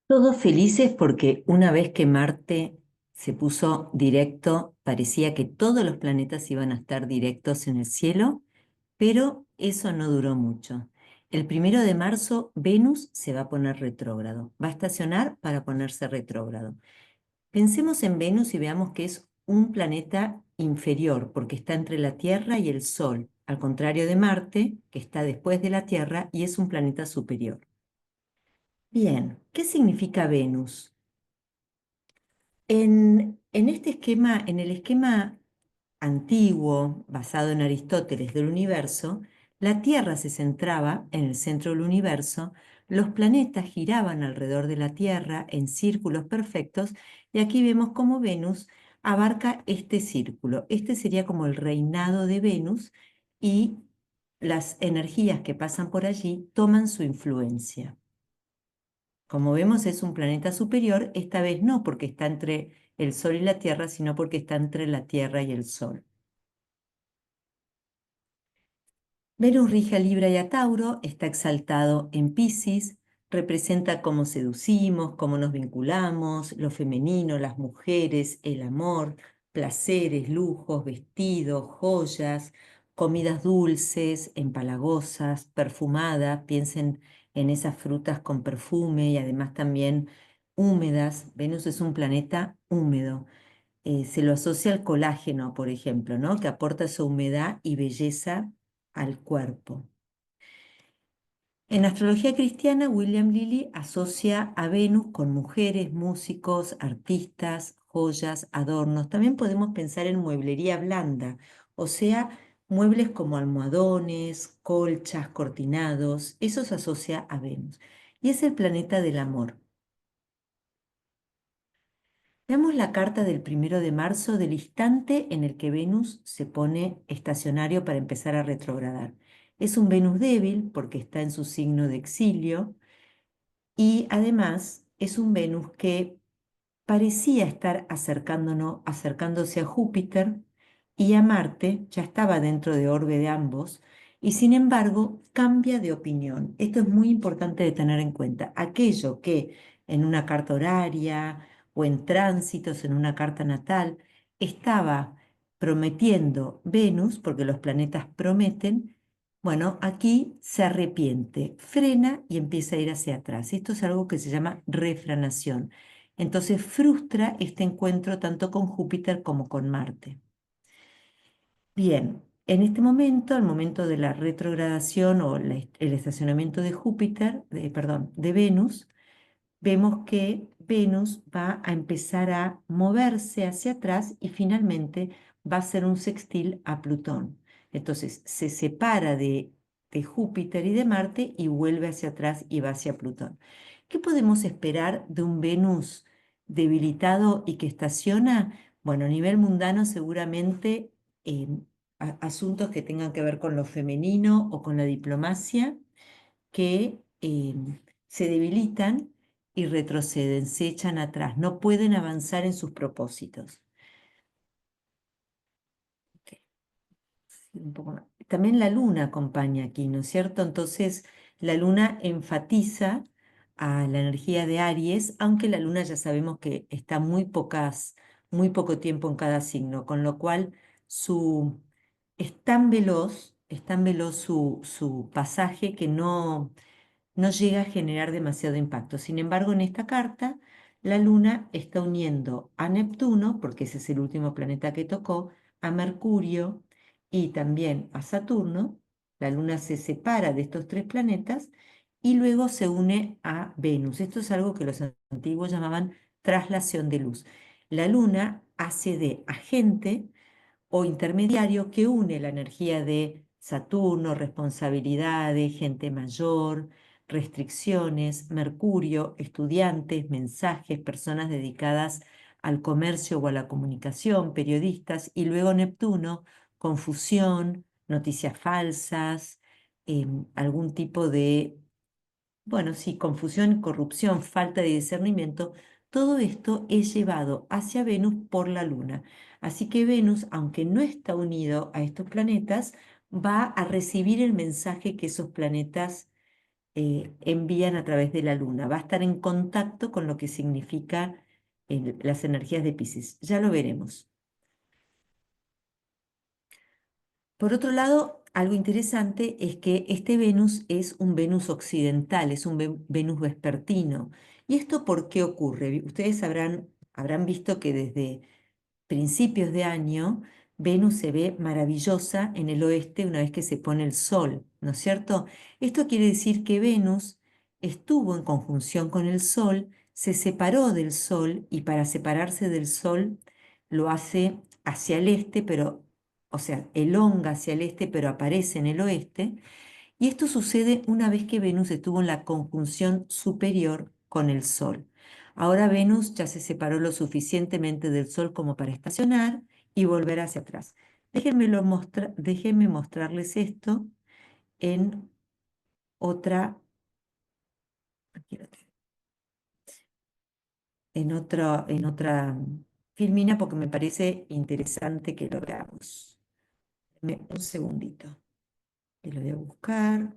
Todos felices porque una vez que Marte se puso directo, parecía que todos los planetas iban a estar directos en el cielo, pero eso no duró mucho. El 1 de marzo, Venus se va a poner retrógrado, va a estacionar para ponerse retrógrado. Pensemos en Venus y veamos que es un planeta inferior porque está entre la Tierra y el Sol, al contrario de Marte, que está después de la Tierra y es un planeta superior. Bien, ¿qué significa Venus? En este esquema, en el esquema antiguo, basado en Aristóteles del universo, la Tierra se centraba en el centro del universo, los planetas giraban alrededor de la Tierra en círculos perfectos, y aquí vemos cómo Venus abarca este círculo. Este sería como el reinado de Venus, y las energías que pasan por allí toman su influencia. Como vemos, es un planeta superior, esta vez no porque está entre el Sol y la Tierra, sino porque está entre la Tierra y el Sol. Venus rige a Libra y a Tauro, está exaltado en Piscis, representa cómo seducimos, cómo nos vinculamos, lo femenino, las mujeres, el amor, placeres, lujos, vestidos, joyas, comidas dulces, empalagosas, perfumadas. Piensen en esas frutas con perfume y además también húmedas. Venus es un planeta húmedo. Se lo asocia al colágeno, por ejemplo, ¿no? Que aporta esa humedad y belleza al cuerpo. En astrología cristiana, William Lilly asocia a Venus con mujeres, músicos, artistas, joyas, adornos. También podemos pensar en mueblería blanda, o sea, muebles como almohadones, colchas, cortinados. Eso se asocia a Venus. Y es el planeta del amor. Veamos la carta del 1 de marzo, del instante en el que Venus se pone estacionario para empezar a retrogradar. Es un Venus débil porque está en su signo de exilio, y además es un Venus que parecía estar acercándose a Júpiter y a Marte, ya estaba dentro de orbe de ambos, y sin embargo cambia de opinión. Esto es muy importante de tener en cuenta. Aquello que en una carta horaria o en tránsitos en una carta natal estaba prometiendo Venus, porque los planetas prometen, bueno, aquí se arrepiente, frena y empieza a ir hacia atrás. Esto es algo que se llama refranación. Entonces frustra este encuentro tanto con Júpiter como con Marte. Bien, en este momento, al momento de la retrogradación o el estacionamiento de Júpiter, perdón, de Venus, vemos que Venus va a empezar a moverse hacia atrás y finalmente va a ser un sextil a Plutón. Entonces se separa de Júpiter y de Marte y vuelve hacia atrás y va hacia Plutón. ¿Qué podemos esperar de un Venus debilitado y que estaciona? Bueno, a nivel mundano seguramente eh, asuntos que tengan que ver con lo femenino o con la diplomacia que se debilitan y retroceden, se echan atrás, no pueden avanzar en sus propósitos. Ok, sí, un poco más. También la luna acompaña aquí, ¿no es cierto? Entonces, la luna enfatiza a la energía de Aries, aunque la luna ya sabemos que está muy poco tiempo en cada signo, con lo cual su, es tan veloz su pasaje que no llega a generar demasiado impacto. Sin embargo, en esta carta, la Luna está uniendo a Neptuno, porque ese es el último planeta que tocó, a Mercurio y también a Saturno. La Luna se separa de estos tres planetas y luego se une a Venus. Esto es algo que los antiguos llamaban traslación de luz. La Luna hace de agente o intermediario que une la energía de Saturno, responsabilidades, gente mayor, restricciones, Mercurio, estudiantes, mensajes, personas dedicadas al comercio o a la comunicación, periodistas, y luego Neptuno, confusión, noticias falsas, algún tipo de, bueno, sí, confusión, corrupción, falta de discernimiento. Todo esto es llevado hacia Venus por la Luna. Así que Venus, aunque no está unido a estos planetas, va a recibir el mensaje que esos planetas envían a través de la Luna. Va a estar en contacto con lo que significa las energías de Piscis. Ya lo veremos. Por otro lado, algo interesante es que este Venus es un Venus occidental, es un Venus vespertino. ¿Y esto por qué ocurre? Ustedes habrán visto que desde principios de año Venus se ve maravillosa en el oeste una vez que se pone el Sol, ¿no es cierto? Esto quiere decir que Venus estuvo en conjunción con el Sol, se separó del Sol y para separarse del Sol lo hace hacia el este, pero, o sea, elonga hacia el este, pero aparece en el oeste. Y esto sucede una vez que Venus estuvo en la conjunción superior con el Sol. Ahora Venus ya se separó lo suficientemente del Sol como para estacionar y volver hacia atrás. Déjenme mostrarles esto en otra, aquí lo tengo, en otra filmina porque me parece interesante que lo veamos. Deme un segundito, que lo voy a buscar.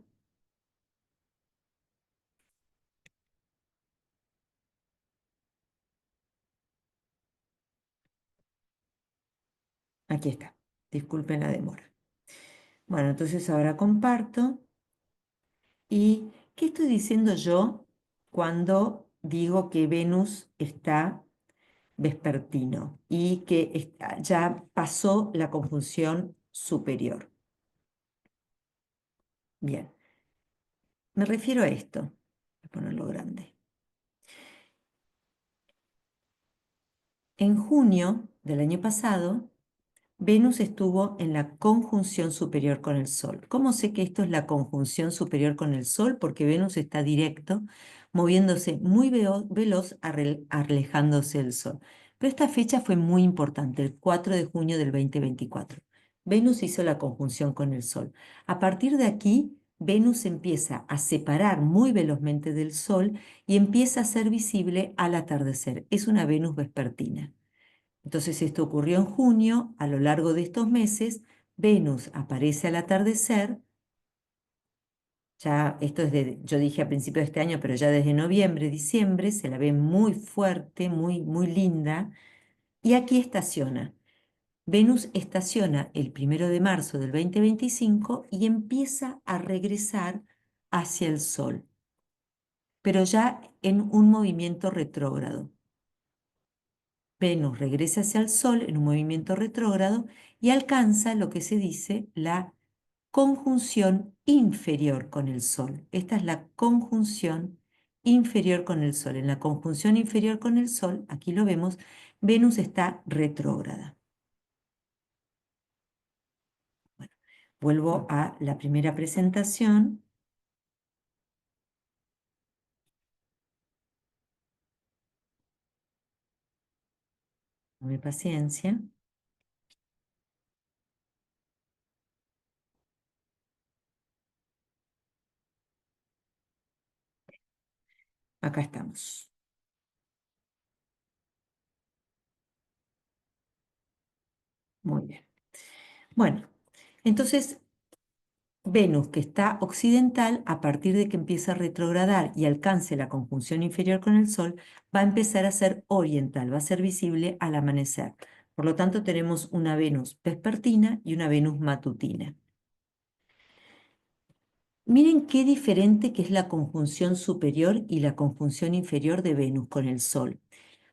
Aquí está. Disculpen la demora. Bueno, entonces ahora comparto. ¿Y qué estoy diciendo yo cuando digo que Venus está vespertino y que ya pasó la conjunción superior? Bien, me refiero a esto. Voy a ponerlo grande. En junio del año pasado, Venus estuvo en la conjunción superior con el Sol. ¿Cómo sé que esto es la conjunción superior con el Sol? Porque Venus está directo, moviéndose muy veloz, alejándose del Sol. Pero esta fecha fue muy importante, el 4 de junio del 2024. Venus hizo la conjunción con el Sol. A partir de aquí, Venus empieza a separar muy velozmente del Sol y empieza a ser visible al atardecer. Es una Venus vespertina. Entonces esto ocurrió en junio. A lo largo de estos meses, Venus aparece al atardecer. Ya esto es yo dije a principios de este año, pero ya desde noviembre, diciembre, se la ve muy fuerte, muy, muy linda. Y aquí estaciona. Venus estaciona el 1 de marzo del 2025 y empieza a regresar hacia el Sol, pero ya en un movimiento retrógrado. Venus regresa hacia el Sol en un movimiento retrógrado y alcanza lo que se dice la conjunción inferior con el Sol. Esta es la conjunción inferior con el Sol. En la conjunción inferior con el Sol, aquí lo vemos, Venus está retrógrada. Bueno, vuelvo a la primera presentación. Dame paciencia. Acá estamos. Muy bien. Bueno, entonces Venus, que está occidental, a partir de que empieza a retrogradar y alcance la conjunción inferior con el Sol, va a empezar a ser oriental, va a ser visible al amanecer. Por lo tanto, tenemos una Venus vespertina y una Venus matutina. Miren qué diferente que es la conjunción superior y la conjunción inferior de Venus con el Sol.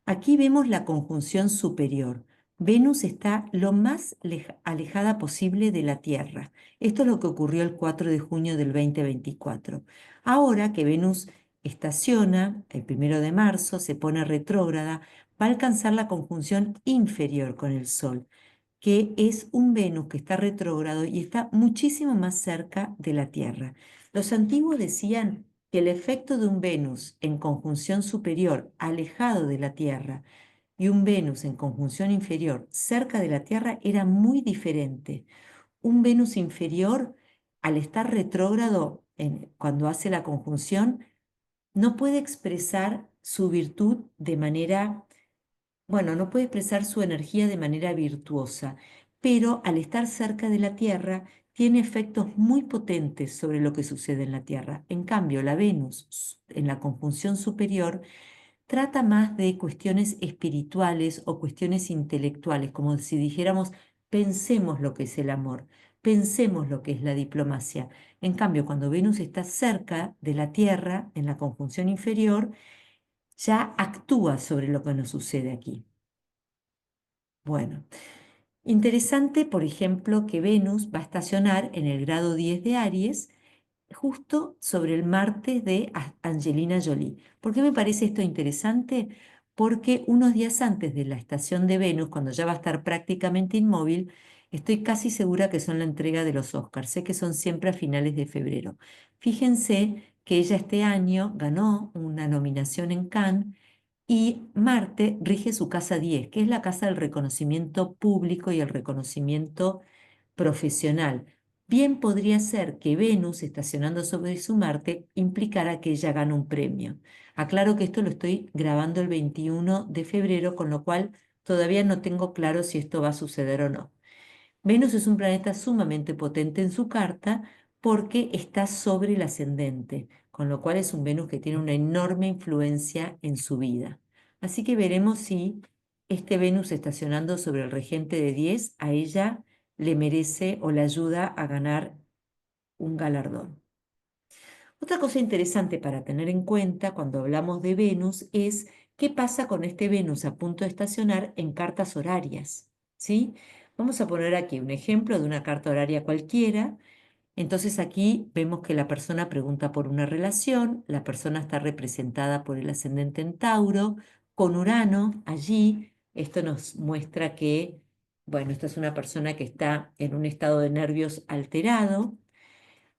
Aquí vemos la conjunción superior. Venus está lo más alejada posible de la Tierra. Esto es lo que ocurrió el 4 de junio del 2024. Ahora que Venus estaciona, el 1 de marzo, se pone retrógrada, va a alcanzar la conjunción inferior con el Sol, que es un Venus que está retrógrado y está muchísimo más cerca de la Tierra. Los antiguos decían que el efecto de un Venus en conjunción superior alejado de la Tierra y un Venus en conjunción inferior cerca de la Tierra era muy diferente. Un Venus inferior, al estar retrógrado cuando hace la conjunción, no puede expresar su virtud de manera, bueno, no puede expresar su energía de manera virtuosa, pero al estar cerca de la Tierra tiene efectos muy potentes sobre lo que sucede en la Tierra. En cambio, la Venus en la conjunción superior trata más de cuestiones espirituales o cuestiones intelectuales, como si dijéramos, pensemos lo que es el amor, pensemos lo que es la diplomacia. En cambio, cuando Venus está cerca de la Tierra, en la conjunción inferior, ya actúa sobre lo que nos sucede aquí. Bueno, interesante, por ejemplo, que Venus va a estacionar en el grado 10 de Aries, justo sobre el Marte de Angelina Jolie. ¿Por qué me parece esto interesante? Porque unos días antes de la estación de Venus, cuando ya va a estar prácticamente inmóvil, estoy casi segura que son la entrega de los Oscars. Sé que son siempre a finales de febrero. Fíjense que ella este año ganó una nominación en Cannes y Marte rige su casa 10, que es la casa del reconocimiento público y el reconocimiento profesional. Bien podría ser que Venus, estacionando sobre su Marte, implicara que ella gana un premio. Aclaro que esto lo estoy grabando el 21 de febrero, con lo cual todavía no tengo claro si esto va a suceder o no. Venus es un planeta sumamente potente en su carta porque está sobre el ascendente, con lo cual es un Venus que tiene una enorme influencia en su vida. Así que veremos si este Venus estacionando sobre el regente de 10 a ella le merece o le ayuda a ganar un galardón. Otra cosa interesante para tener en cuenta cuando hablamos de Venus es qué pasa con este Venus a punto de estacionar en cartas horarias, ¿sí? Vamos a poner aquí un ejemplo de una carta horaria cualquiera. Entonces aquí vemos que la persona pregunta por una relación, la persona está representada por el ascendente en Tauro, con Urano allí. Esto nos muestra que, bueno, esta es una persona que está en un estado de nervios alterado.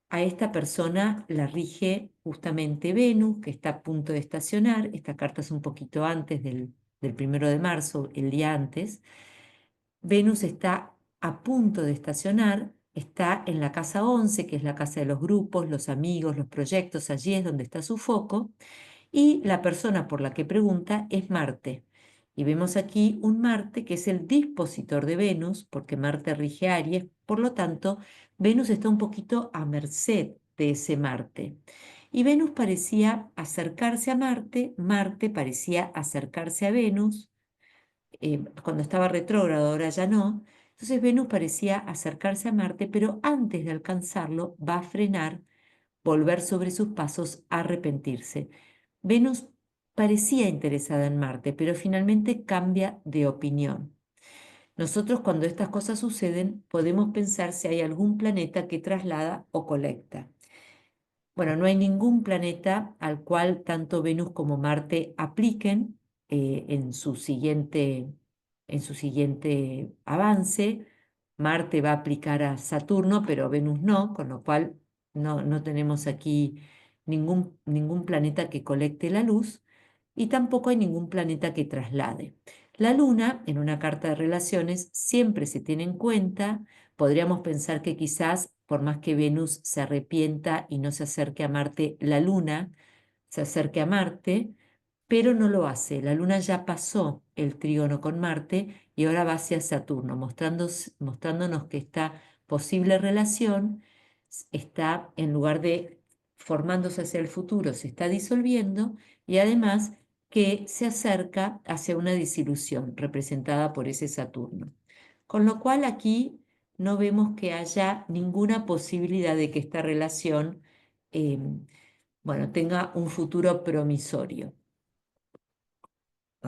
A esta persona la rige justamente Venus, que está a punto de estacionar. Esta carta es un poquito antes del 1 de marzo, el día antes. Venus está a punto de estacionar, está en la casa 11, que es la casa de los grupos, los amigos, los proyectos, allí es donde está su foco, y la persona por la que pregunta es Marte. Y vemos aquí un Marte que es el dispositor de Venus, porque Marte rige Aries, por lo tanto, Venus está un poquito a merced de ese Marte. Y Venus parecía acercarse a Marte, Marte parecía acercarse a Venus, cuando estaba retrógrado, ahora ya no. Entonces Venus parecía acercarse a Marte, pero antes de alcanzarlo va a frenar, volver sobre sus pasos, arrepentirse. Venus parecía interesada en Marte, pero finalmente cambia de opinión. Nosotros cuando estas cosas suceden podemos pensar si hay algún planeta que traslada o colecta. Bueno, no hay ningún planeta al cual tanto Venus como Marte apliquen en su siguiente avance. Marte va a aplicar a Saturno, pero Venus no, con lo cual no tenemos aquí ningún planeta que colecte la luz y tampoco hay ningún planeta que traslade. La Luna, en una carta de relaciones, siempre se tiene en cuenta. Podríamos pensar que quizás, por más que Venus se arrepienta y no se acerque a Marte, la Luna se acerque a Marte, pero no lo hace. La Luna ya pasó el trígono con Marte y ahora va hacia Saturno, mostrándonos que esta posible relación está, en lugar de formándose hacia el futuro, se está disolviendo y además que se acerca hacia una disilusión representada por ese Saturno. Con lo cual aquí no vemos que haya ninguna posibilidad de que esta relación, bueno, tenga un futuro promisorio.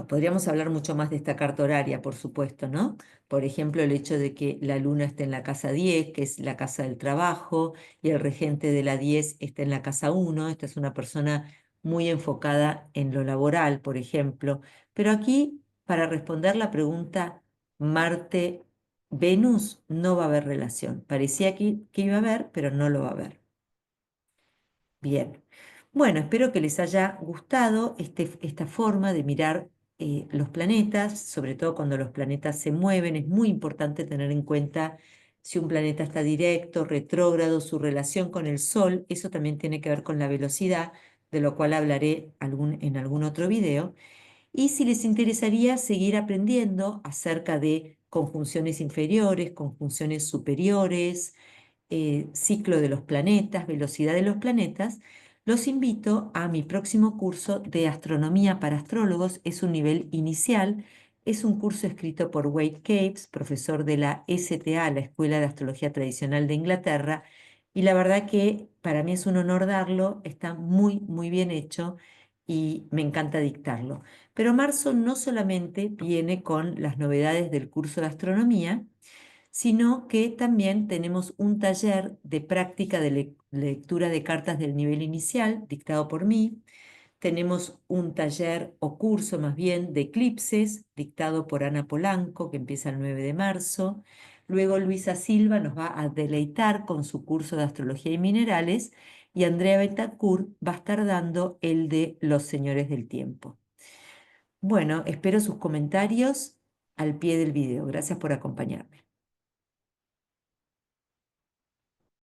Podríamos hablar mucho más de esta carta horaria, por supuesto, ¿no? Por ejemplo, el hecho de que la luna esté en la casa 10, que es la casa del trabajo, y el regente de la 10 está en la casa 1. Esta es una persona muy enfocada en lo laboral, por ejemplo. Pero aquí, para responder la pregunta Marte-Venus, no va a haber relación. Parecía que iba a haber, pero no lo va a haber. Bien. Bueno, espero que les haya gustado esta forma de mirar los planetas, sobre todo cuando los planetas se mueven. Es muy importante tener en cuenta si un planeta está directo, retrógrado, su relación con el Sol. Eso también tiene que ver con la velocidad, de lo cual hablaré en algún otro video. Y si les interesaría seguir aprendiendo acerca de conjunciones inferiores, conjunciones superiores, ciclo de los planetas, velocidad de los planetas, los invito a mi próximo curso de astronomía para astrólogos. Es un nivel inicial, es un curso escrito por Wade Capes, profesor de la STA, la Escuela de Astrología Tradicional de Inglaterra, y la verdad que para mí es un honor darlo, está muy, muy bien hecho y me encanta dictarlo. Pero marzo no solamente viene con las novedades del curso de astronomía, sino que también tenemos un taller de práctica de lectura de cartas del nivel inicial, dictado por mí. Tenemos un taller o curso más bien de eclipses, dictado por Ana Polanco, que empieza el 9 de marzo. Luego Luisa Silva nos va a deleitar con su curso de astrología y minerales y Andrea Betancourt va a estar dando el de los señores del tiempo. Bueno, espero sus comentarios al pie del video. Gracias por acompañarme.